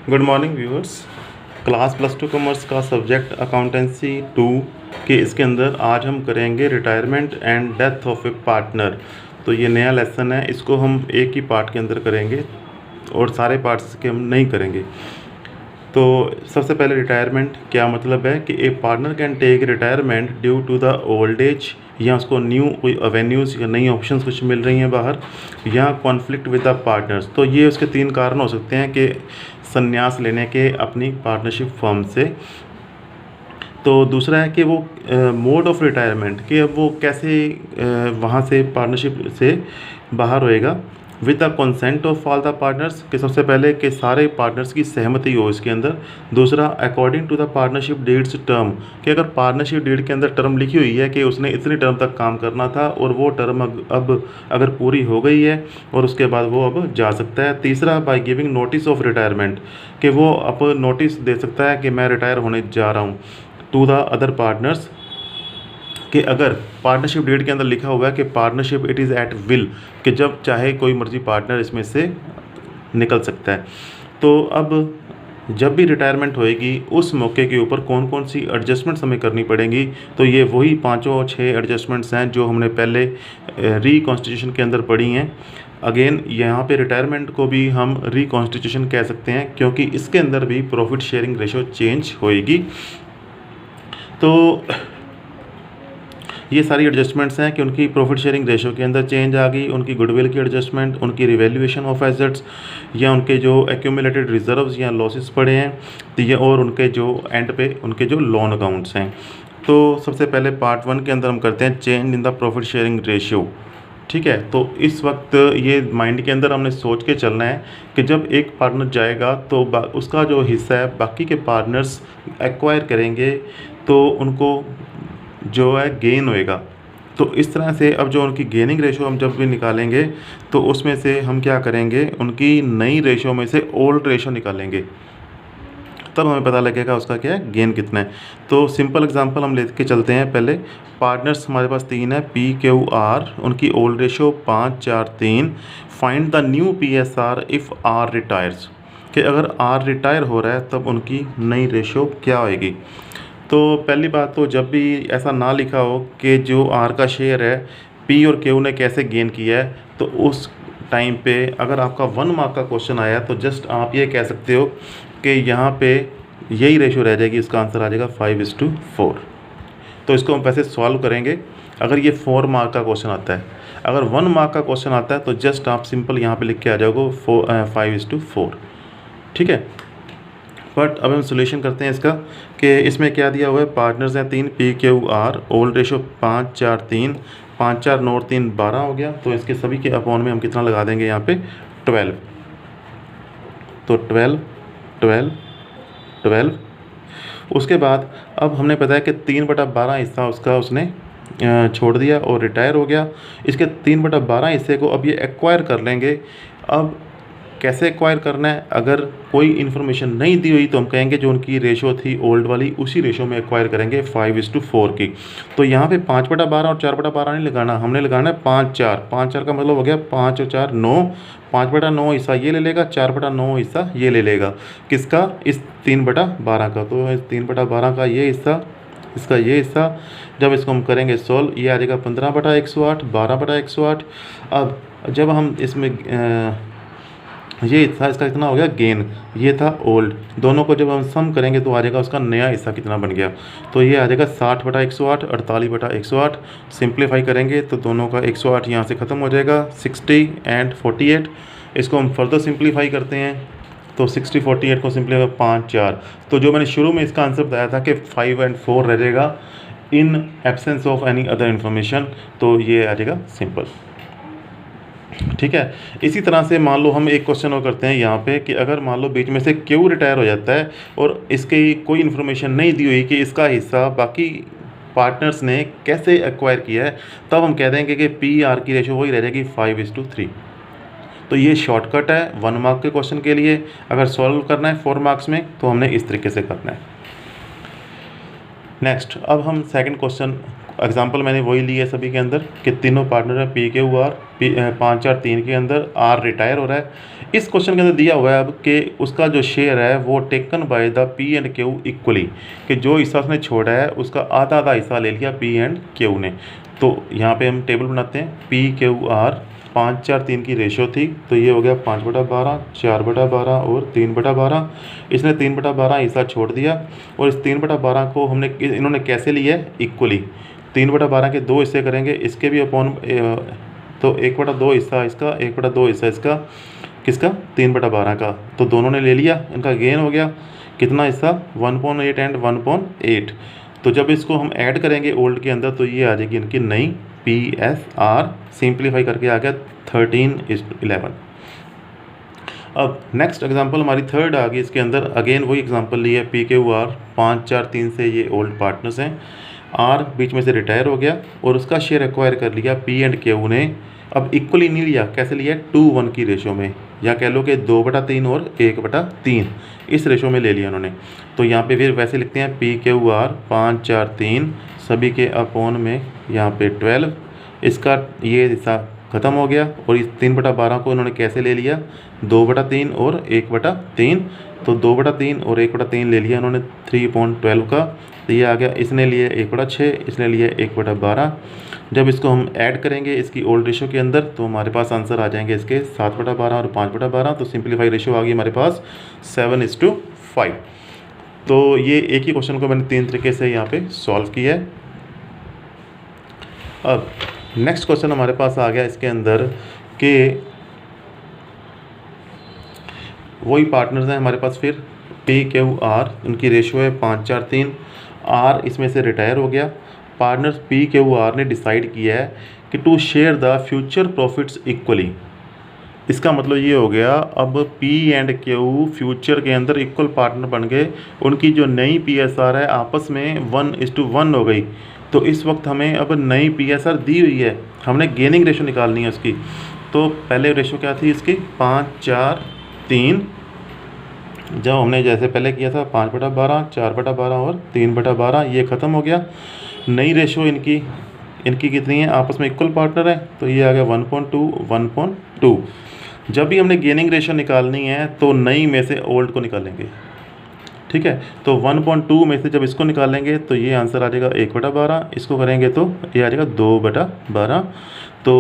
Good morning viewers. Class +2 commerce का subject accountancy 2 के इसके अंदर आज हम करेंगे retirement and death of A partner. तो ये नया लेसन है, इसको हम एक ही पार्ट के अंदर करेंगे और सारे पार्ट्स के हम नहीं करेंगे। तो सबसे पहले रिटायरमेंट क्या मतलब है कि a partner can take retirement due to the old age, या उसको न्यू कोई अवेन्यूज़ या नई ऑप्शंस कुछ मिल रही हैं बाहर, या कॉन्फ्लिक्ट विद द पार्टनर्स। तो ये उसके 3 कारण हो सकते हैं कि संन्यास लेने के अपनी पार्टनरशिप फर्म से। तो दूसरा है कि वो मोड ऑफ रिटायरमेंट, कि अब वो कैसे वहाँ से पार्टनरशिप से बाहर होएगा with the consent of all the partners, कि सबसे पहले कि सारे पार्टनर्स की सहमति हो इसके अंदर। दूसरा according to the partnership deeds term, कि अगर पार्टनरशिप डीड के अंदर टर्म लिखी हुई है कि उसने इतनी टर्म तक काम करना था और वो टर्म अब अगर पूरी हो गई है और उसके बाद वो अब जा सकता है। तीसरा by giving notice of retirement, कि वो अब नोटिस दे सकता है कि मैं रिटायर होने जा रहा हूँ टू द अदर पार्टनर्स, कि अगर पार्टनरशिप डेट के अंदर लिखा हुआ है कि partnership it is at will, कि जब चाहे कोई मर्जी पार्टनर इसमें से निकल सकता है। तो अब जब भी रिटायरमेंट होएगी उस मौके के ऊपर कौन कौन सी एडजस्टमेंट्स हमें करनी पड़ेंगी, तो ये वही 5-6 एडजस्टमेंट्स हैं जो हमने पहले रिकॉन्स्टिट्यूशन के अंदर पढ़ी हैं। अगेन यहाँ पे रिटायरमेंट को भी हम रिकॉन्स्टिट्यूशन कह सकते हैं, क्योंकि इसके अंदर भी प्रॉफिट शेयरिंग रेशो चेंज होएगी। तो ये सारी एडजस्टमेंट्स हैं कि उनकी प्रॉफिट शेयरिंग रेशो के अंदर चेंज आ गई, उनकी गुडविल की एडजस्टमेंट, उनकी रिवैल्यूएशन ऑफ एसेट्स, या उनके जो एक्यूमुलेटेड रिजर्व्स या लॉसेस पड़े हैं, तो ये और उनके जो एंड पे उनके जो लोन अकाउंट्स हैं। तो सबसे पहले पार्ट 1 के अंदर हम करते हैं change in the profit sharing ratio. ठीक है, तो इस वक्त ये माइंड के अंदर हमने सोच के चलना है कि जब एक पार्टनर जाएगा तो उसका जो हिस्सा है बाकी के पार्टनर्स एक्वायर करेंगे, तो उनको जो है गेन होएगा। तो इस तरह से अब जो उनकी गेनिंग रेशो हम जब भी निकालेंगे तो उसमें से हम क्या करेंगे, उनकी नई रेशो में से ओल्ड रेशो निकालेंगे, तब हमें पता लगेगा उसका क्या है, गेन कितना है। तो सिंपल एग्जांपल हम लेके चलते हैं। पहले पार्टनर्स हमारे पास 3 है, PQR, उनकी old ratio 5, 4, 3। Find the new PSR if R retires, कि अगर R रिटायर हो रहा है तब उनकी नई रेशो क्या होएगी। तो पहली बात तो जब भी ऐसा ना लिखा हो कि जो R का शेयर है P और Q ने कैसे गेन किया है, तो उस टाइम पे अगर आपका 1 मार्क का क्वेश्चन आया तो जस्ट आप ये कह सकते हो कि यहाँ पे यही रेशो रह जाएगी, इसका आंसर आ जाएगा 5:4। तो इसको हम वैसे सॉल्व करेंगे अगर ये 4 मार्क का क्वेश्चन आता है। अगर 1 मार्क का क्वेश्चन आता है तो जस्ट आप सिंपल यहाँ पे लिख के आ जाओगे 5:4। ठीक है, बट अब हम सोल्यूशन करते हैं इसका, कि इसमें क्या दिया हुआ है, पार्टनर्स हैं 3, PQR, ओल्ड रेशो 5, 4, 3, 5, 4, 9, 3, 12 हो गया। तो इसके सभी के अपॉन में हम कितना लगा देंगे यहाँ पे 12। तो 12, 12, 12। उसके बाद अब हमने पता है कि 3/12 हिस्सा उसका उसने छोड़ दिया और रिटायर हो गया। इसके 3/12 हिस्से को अब ये एक्वायर कर लेंगे। अब कैसे एक्वायर करना है, अगर कोई इन्फॉर्मेशन नहीं दी हुई तो हम कहेंगे जो उनकी रेशो थी ओल्ड वाली उसी रेशो में एक्वायर करेंगे 5:4 की। तो यहाँ पे 5/12 और 4/12 नहीं लगाना, हमने लगाना है 5/4। 5/4 का मतलब हो गया 5 और 4 9, 5/9 हिस्सा ये ले लेगा, 4/9 हिस्सा ये ले लेगा। किसका, इस 3/12 का। तो इस 3/12 का ये हिस्सा, इसका ये हिस्सा, जब इसको हम करेंगे सोल्व, ये आ जाएगा 15/108, 12/108। अब जब हम इसमें ये हिस्सा इसका कितना हो गया, गेन, ये था ओल्ड, दोनों को जब हम सम करेंगे तो आ जाएगा उसका नया हिस्सा कितना बन गया। तो ये आ जाएगा 60/108, 48/108। सिंप्लीफाई करेंगे तो दोनों का 108 यहाँ से ख़त्म हो जाएगा, 60 एंड 48। इसको हम फर्दर सिंप्लीफाई करते हैं तो 60, 48 को सिंप्लीफाई 5, 4। तो जो मैंने शुरू में इसका आंसर बताया था कि 5 और 4 रह जाएगा in absence of any other information, तो ये आ जाएगा सिंपल। ठीक है, इसी तरह से मान लो हम एक क्वेश्चन और करते हैं यहाँ पे, कि अगर मान लो बीच में से क्यों रिटायर हो जाता है और इसकी कोई इन्फॉर्मेशन नहीं दी हुई कि इसका हिस्सा बाकी पार्टनर्स ने कैसे एक्वायर किया है, तब हम कह देंगे कि PR की रेशो वही रह जाएगी 5:3। तो ये शॉर्टकट है 1 मार्क के क्वेश्चन के लिए। अगर सॉल्व करना है 4 मार्क्स में तो हमने इस तरीके से करना है। नेक्स्ट, अब हम सेकंड क्वेश्चन एग्जांपल मैंने वही ली है सभी के अंदर कि तीनों पार्टनर हैं पी क्यू आर, 5 4 3 के अंदर आर रिटायर हो रहा है। इस क्वेश्चन के अंदर दिया हुआ है अब कि उसका जो शेयर है वो taken by the P and Q equally, कि जो हिस्सा उसने छोड़ा है उसका आधा आधा हिस्सा ले लिया पी एंड क्यू ने। तो यहाँ पे हम टेबल बनाते हैं, पी क्यू आर 5 4 3 की रेशो थी, तो ये हो गया 5/12, 4/12 और 3/12। इसने 3/12 हिस्सा छोड़ दिया और इस 3/12 को इन्होंने कैसे लिया है, इक्वली। 3/12 के 2 हिस्से करेंगे, इसके भी अपॉन, तो 1/2 हिस्सा इसका, 1/2 हिस्सा इसका, किसका, 3/12 का। तो दोनों ने ले लिया, इनका गेन हो गया कितना हिस्सा, 1/8 एंड 1/8। तो जब इसको हम ऐड करेंगे ओल्ड के अंदर तो ये आ जाएगी इनकी नई पी एस आर, सिंप्लीफाई करके आ गया 13:11। अब नेक्स्ट एग्जांपल हमारी थर्ड आ गई, इसके अंदर अगेन वही एग्जांपल ली है, पी क्यू आर 5 4 3 से ये ओल्ड पार्टनर्स हैं, आर बीच में से रिटायर हो गया और उसका शेयर एक्वायर कर लिया पी एंड क्यू ने। अब इक्वली नहीं लिया, कैसे लिया, 2:1 की रेशो में, या कह लो कि 2/3 और 1/3 इस रेशो में ले लिया उन्होंने। तो यहाँ पे फिर वैसे लिखते हैं पी क्यू आर 5 4 3 सभी के अपॉन में यहाँ पे 12, इसका ये हिस्सा ख़त्म हो गया और इस 3/12 को इन्होंने कैसे ले लिया, 2/3 और 1/3। तो 2/3 और 1/3 ले लिया उन्होंने 3/12 का, तो ये आ गया, इसने लिए 1/6, इसने लिए 1/12। जब इसको हम ऐड करेंगे इसकी ओल्ड रेशो के अंदर तो हमारे पास आंसर आ जाएंगे इसके 7/12 और 5/12। तो सिंप्लीफाई रेशो आ गई हमारे पास 7:5। तो ये एक ही क्वेश्चन को मैंने 3 तरीके से यहाँ पे सॉल्व किया है। अब नेक्स्ट क्वेश्चन हमारे पास आ गया इसके अंदर कि वही पार्टनर्स हैं हमारे पास, फिर पी क्यू आर, उनकी रेशो है 5 4 3, आर इसमें से रिटायर हो गया। पार्टनर्स पी क्यू आर ने डिसाइड किया है कि to share the future profits equally. इसका मतलब ये हो गया अब पी एंड क्यू फ्यूचर के अंदर इक्वल पार्टनर बन गए, उनकी जो नई पी एस आर है आपस में 1:1 हो गई। तो इस वक्त हमें अब नई पी एस आर दी हुई है, हमने गेनिंग रेशो निकालनी है उसकी। तो पहले रेशो क्या थी इसकी, 5 4 3, जब हमने जैसे पहले किया था 5/12, 4/12 और 3/12, ये ख़त्म हो गया। नई रेशो इनकी कितनी है, आपस में इक्वल पार्टनर है, तो ये आ गया 1.2 1.2। जब भी हमने गेनिंग रेशो निकालनी है तो नई में से ओल्ड को निकालेंगे, ठीक है। तो 1.2 में से जब इसको निकालेंगे तो ये आंसर आ जाएगा 1/12, इसको करेंगे तो ये आ जाएगा 2/12। तो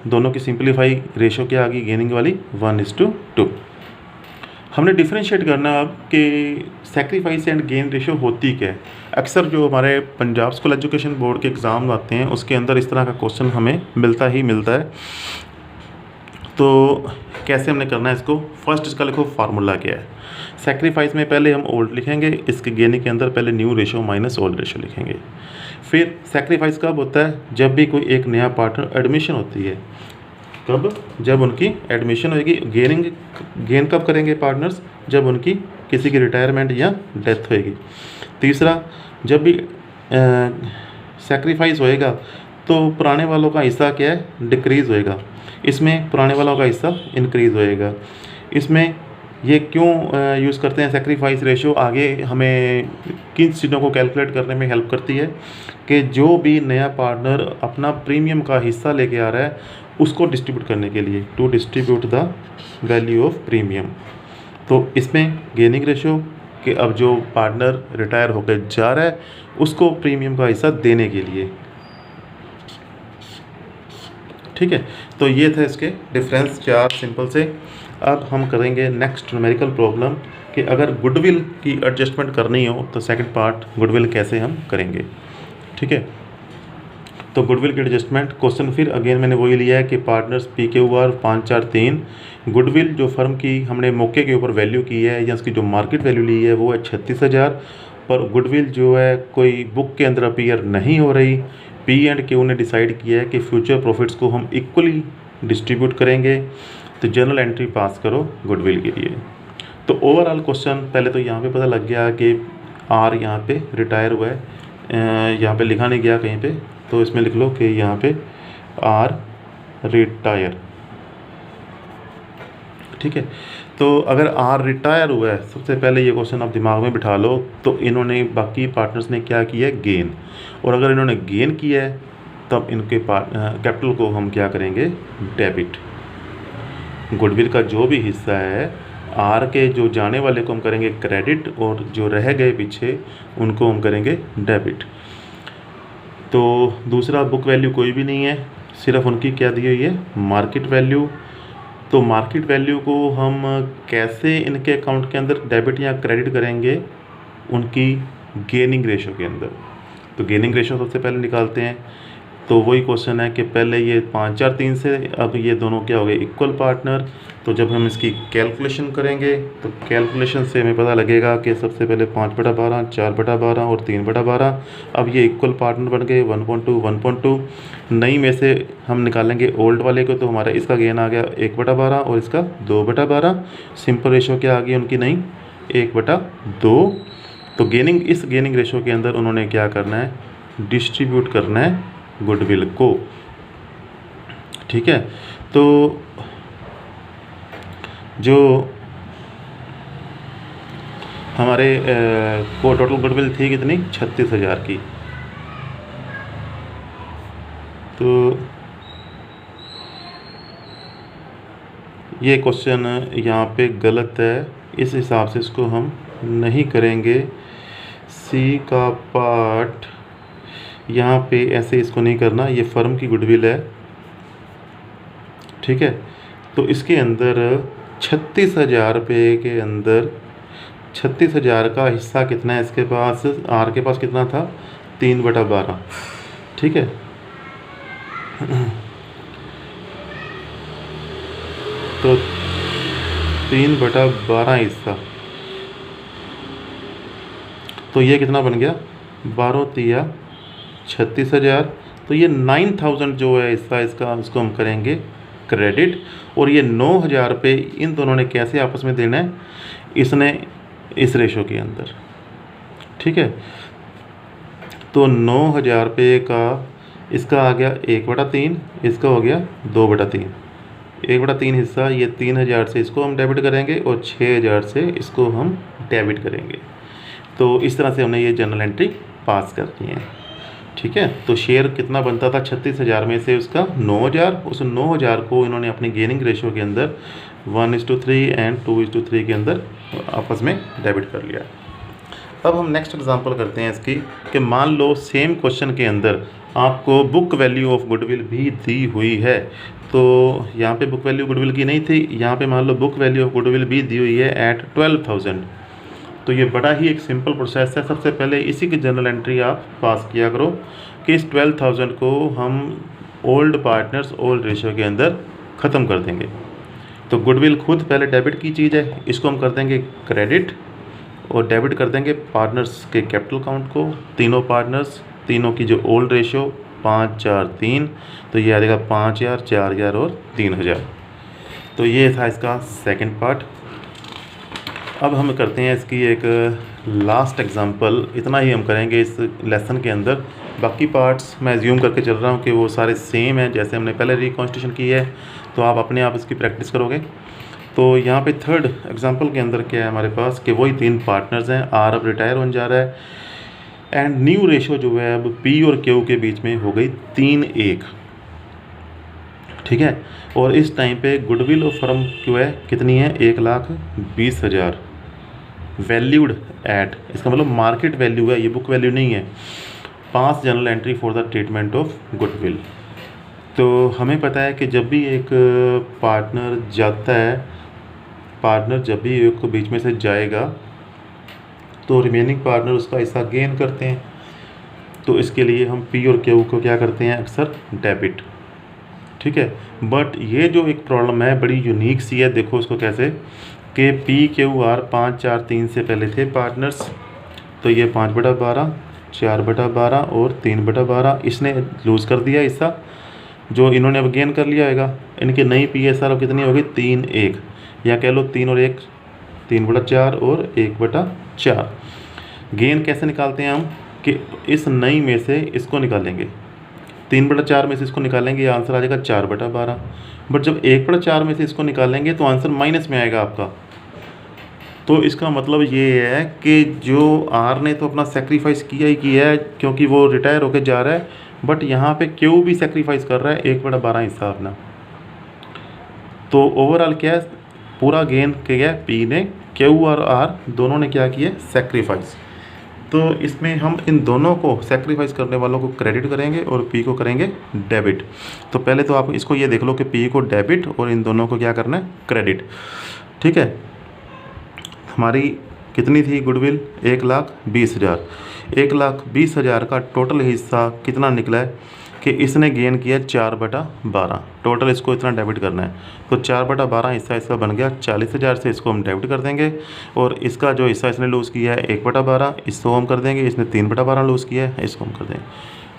दोनों की सिंप्लीफाई रेशो क्या आ गई गेनिंग वाली, 1:2। हमने डिफ्रेंशिएट करना अब कि सेक्रीफाइस एंड गेन रेशो होती क्या है। अक्सर जो हमारे पंजाब स्कूल एजुकेशन बोर्ड के एग्ज़ाम आते हैं उसके अंदर इस तरह का क्वेश्चन हमें मिलता है। तो कैसे हमने करना है इसको, फर्स्ट इसका लिखो फार्मूला क्या है। सेक्रीफाइस में पहले हम ओल्ड लिखेंगे, इसके गेनिंग के अंदर पहले new ratio minus old ratio लिखेंगे। फिर सेक्रीफाइस कब होता है, जब भी कोई एक नया पार्टनर एडमिशन होती है। कब, जब उनकी एडमिशन होगी। गेन कब करेंगे पार्टनर्स, जब उनकी किसी की रिटायरमेंट या डेथ होएगी। तीसरा, जब भी सेक्रीफाइस होएगा तो पुराने वालों का हिस्सा क्या है, डिक्रीज़ होएगा, इसमें पुराने वालों का हिस्सा इंक्रीज़ होएगा। इसमें ये क्यों यूज़ करते हैं सेक्रीफाइस रेशो, आगे हमें किन चीज़ों को कैलकुलेट करने में हेल्प करती है कि जो भी नया पार्टनर अपना प्रीमियम का हिस्सा लेके आ रहा है उसको डिस्ट्रीब्यूट करने के लिए, to distribute the value of premium. तो इसमें गेनिंग रेशो कि अब जो पार्टनर रिटायर होकर जा रहा है उसको प्रीमियम का हिस्सा देने के लिए, ठीक है। तो ये थे इसके डिफरेंस 4 सिंपल से। अब हम करेंगे नेक्स्ट न्यूमेरिकल प्रॉब्लम कि अगर गुडविल की एडजस्टमेंट करनी हो तो सेकंड पार्ट गुडविल कैसे हम करेंगे, ठीक है। तो गुडविल की एडजस्टमेंट क्वेश्चन फिर अगेन मैंने वही लिया है कि partners P Q are 5 4 3, goodwill जो फर्म की हमने मौके के ऊपर वैल्यू की है या उसकी जो मार्केट वैल्यू ली है वो है 36,000, पर गुडविल जो है कोई बुक के अंदर अपीयर नहीं हो रही। पी एंड क्यू ने डिसाइड किया है कि फ्यूचर प्रॉफिट्स को हम इक्वली डिस्ट्रीब्यूट करेंगे। तो जर्नल एंट्री पास करो गुडविल के लिए। तो ओवरऑल क्वेश्चन पहले तो यहाँ पे पता लग गया कि आर यहाँ पे रिटायर हुआ है, यहाँ पे लिखा नहीं गया कहीं पे, तो इसमें लिख लो कि यहाँ पे आर रिटायर, ठीक है। तो अगर आर रिटायर हुआ है, सबसे पहले ये क्वेश्चन आप दिमाग में बिठा लो, तो इन्होंने बाकी पार्टनर्स ने क्या किया है, गेन। और अगर इन्होंने गेन किया है तब इनके कैपिटल को हम क्या करेंगे, डेबिट। गुडविल का जो भी हिस्सा है आर के जो जाने वाले को हम करेंगे क्रेडिट, और जो रह गए पीछे उनको हम करेंगे डेबिट। तो दूसरा बुक वैल्यू कोई भी नहीं है, सिर्फ उनकी क्या दी हुई है, मार्केट वैल्यू। तो मार्केट वैल्यू को हम कैसे इनके अकाउंट के अंदर डेबिट या क्रेडिट करेंगे, उनकी गेनिंग रेशो के अंदर। तो गेनिंग रेशो सबसे पहले निकालते हैं। तो वही क्वेश्चन है कि पहले ये 5 4 3 से, अब ये दोनों क्या हो गए, इक्वल पार्टनर। तो जब हम इसकी कैलकुलेशन करेंगे तो कैलकुलेशन से हमें पता लगेगा कि सबसे पहले 5/12, 4/12 और 3/12। अब ये इक्वल पार्टनर बन गए, 1.2 1.2। नई में से हम निकालेंगे ओल्ड वाले को, तो हमारा इसका गेन आ गया 1/12 और इसका 2/12। सिंपल रेशो क्या आ गई उनकी, नहीं 1/2। तो गेनिंग, इस गेनिंग रेशो के अंदर उन्होंने क्या करना है, डिस्ट्रीब्यूट करना है गुडविल को। ठीक है। तो जो हमारे को टोटल गुडविल थी कितनी, 36,000 की। तो ये क्वेश्चन यहाँ पे गलत है, इस हिसाब से इसको हम नहीं करेंगे। सी का पार्ट यहाँ पे ऐसे इसको नहीं करना, ये फर्म की गुडविल है। ठीक है। तो इसके अंदर 36,000 रुपये के अंदर 36,000 का हिस्सा कितना है इसके पास, आर के पास कितना था, 3/12। ठीक है। तो 3/12 हिस्सा, तो ये कितना बन गया, 12 तिया 36,000। तो ये 9,000 जो है हिस्सा इसका, इसको हम करेंगे क्रेडिट। और ये 9,000 रुपये इन दोनों ने कैसे आपस में देना है, इसने इस रेशो के अंदर। ठीक है। तो 9,000 रुपये का इसका आ गया 1/3, इसका हो गया 2/3। 1/3 हिस्सा, ये 3,000 से इसको हम डेबिट करेंगे और 6,000 से इसको हम डेबिट करेंगे। तो इस तरह से हमने ये जर्नल एंट्री पास करनी है। ठीक है। तो शेयर कितना बनता था, 36,000 में से उसका 9,000, उस 9,000 को इन्होंने अपनी गेनिंग रेशो के अंदर 1:3 एंड 2:3 के अंदर आपस में डेबिट कर लिया। अब हम नेक्स्ट एग्जांपल करते हैं इसकी, कि मान लो सेम क्वेश्चन के अंदर आपको बुक वैल्यू ऑफ गुडविल भी दी हुई है। तो यहाँ पे बुक वैल्यू गुडविल की नहीं थी, यहाँ पे मान लो बुक वैल्यू ऑफ गुडविल भी दी हुई है एट 12,000। तो ये बड़ा ही एक सिंपल प्रोसेस है। सबसे पहले इसी की जर्नल एंट्री आप पास किया करो कि इस 12,000 को हम ओल्ड पार्टनर्स ओल्ड रेशियो के अंदर ख़त्म कर देंगे। तो गुडविल खुद पहले डेबिट की चीज़ है, इसको हम कर देंगे क्रेडिट और डेबिट कर देंगे पार्टनर्स के कैपिटल अकाउंट को। तीनों पार्टनर्स, तीनों की जो ओल्ड रेशियो 5 4 3, तो ये आ जाएगा 5,000 4,000 और 3,000। तो ये था इसका सेकंड पार्ट। अब हम करते हैं इसकी एक लास्ट एग्जांपल। इतना ही हम करेंगे इस लेसन के अंदर। बाकी पार्ट्स मैं ज्यूम करके चल रहा हूँ कि वो सारे सेम हैं जैसे हमने पहले रिकॉन्स्टिट्यूशन की है, तो आप अपने आप इसकी प्रैक्टिस करोगे। तो यहाँ पे थर्ड एग्जांपल के अंदर क्या है हमारे पास, कि वही 3 पार्टनर्स हैं। आर अब रिटायर होने जा रहा है एंड न्यू रेशो जो है अब पी और क्यू के बीच में हो गई 3:1। ठीक है। और इस टाइम पे गुडविल ऑफ फर्म क्यों है, कितनी है, 1,20,000 वैल्यूड एट, इसका मतलब मार्केट वैल्यू है, ये बुक वैल्यू नहीं है। 5 journal entry for the treatment of goodwill. तो हमें पता है कि जब भी एक पार्टनर जाता है, पार्टनर जब भी एक बीच में से जाएगा तो रिमेनिंग पार्टनर उसका हिस्सा गेन करते हैं। तो इसके लिए हम पी और क्यू को क्या करते हैं, अक्सर डेबिट। ठीक है। बट ये जो एक प्रॉब्लम है बड़ी यूनिक सी है, देखो उसको कैसे, कि पी क्यू आर 5 4 3 से पहले थे पार्टनर्स। तो ये 5/12 4/12 और 3/12 इसने लूज़ कर दिया हिस्सा, जो इन्होंने अब गेन कर लिया होगा। इनकी नई पी एस आर अब कितनी होगी, 3:1, या कह लो 3 और 1 3/4 और 1/4। गेन कैसे निकालते हैं हम, कि इस नई में से इसको निकालेंगे, 3/4 में से इसको निकालेंगे आंसर आ जाएगा 4/12। बट जब 1/4 में से इसको निकालेंगे तो आंसर माइनस में आएगा आपका। तो इसका मतलब ये है कि जो आर ने तो अपना सेक्रीफाइस किया ही किया है, क्योंकि वो रिटायर होके जा रहा है, बट यहाँ पे क्यू भी सेक्रीफाइस कर रहा है 1/12 हिस्सा अपना। तो ओवरऑल क्या है, पूरा गेन किया है पी ने, क्यू और आर दोनों ने क्या किया, सेक्रीफाइस। तो इसमें हम इन दोनों को, सेक्रीफाइस करने वालों को क्रेडिट करेंगे और पी को करेंगे डेबिट। तो पहले तो आप इसको ये देख लो कि पी को डेबिट और इन दोनों को क्या करना है, क्रेडिट। ठीक है, हमारी कितनी थी गुडविल, 1,20,000। 1,20,000 का टोटल हिस्सा कितना निकला है कि इसने गेन किया 4/12। टोटल इसको इतना डेबिट करना है, तो 4/12 हिस्सा इसका बन गया 40,000 से, इसको हम डेबिट कर देंगे। और इसका जो हिस्सा इसने लूज़ किया है 1/12, इसको हम कर देंगे। इसने 3/12 लूज़ किया है, इसको हम कर देंगे।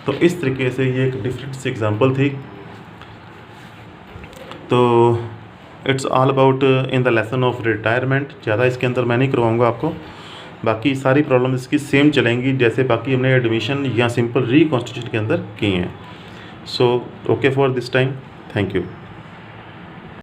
तो इस तरीके से ये एक डिफरेंट सी एग्जाम्पल थी। तो it's all about in the lesson of retirement. ज़्यादा इसके अंदर मैं नहीं करवाऊँगा आपको, बाकी सारी प्रॉब्लम इसकी सेम चलेंगी जैसे बाकी हमने एडमिशन या सिंपल रिकॉन्स्टिट्यूशन के अंदर की हैं। So okay for this time, thank you.